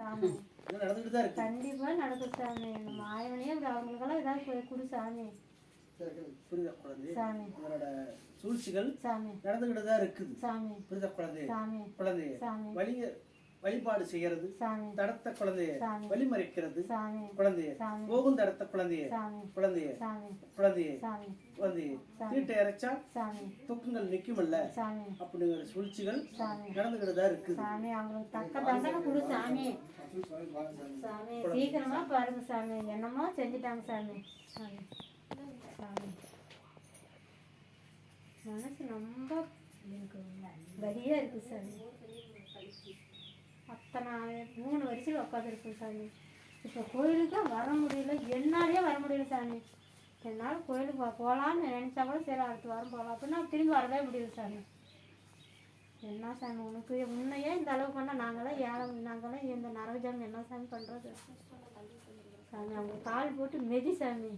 ஆமாம் இதெல்லாம் நடந்துகிட்டு தான் இருக்கு. கண்டிப்பாக நடக்கும் சாமி. நம்ம ஆயவனையே அவங்களுக்கெல்லாம் ஏதாவது கொடு சாமி. புரியுதா குழந்தை? சாமி உங்களோட சூழ்ச்சிகள் சாமி நடந்துகிட்டு தான் இருக்குது. சாமி புரியுதா குழந்தை? சாமி குழந்தைய சாமி வழிபாடு செய்யறது, சாமி தடத்த குழந்தைய சாமி வழிமறைக்கிறது, சாமி குழந்தைய சாமி போகும் தடத்த குழந்தைய சாமி குழந்தைய சாமி குழந்தைய சாமி குழந்தைய சாமி தீட்டை இறைச்சா சாமி துக்கங்கள் நிக்குமல்ல சாமி அப்படிங்கிற சூழ்ச்சிகள் சாமி நடந்துகிட்டு தான் இருக்குது. சாமி அவங்களுக்கு தக்க தண்டனை கொடு சாமி. சாமி சீக்கிரமா பாருங்க சாமி. என்னமோ செஞ்சுட்டாங்க சாமி. சாமி சாமி மனசு ரொம்ப வலியா இருக்கு சாமி. அத்தனை 3 வருஷம் உட்காந்துருக்கேன் சாமி. இப்போ கோயிலுக்கு வர முடியல, என்னாலேயே வர முடியல சாமி. என்னால் கோயிலுக்கு போகலான்னு நினச்சா கூட சரி அடுத்த வாரம் போகலாம் அப்படின்னா திரும்பி வரவே முடியல சாமி. என்ன சாமி உனக்கு உன்னையே இந்த அளவு பண்ணால் நாங்களாம் இந்த நரகஜாமி என்ன சாமி பண்ணுறது சாமி? அவங்க கால் போட்டு மெதி சாமி.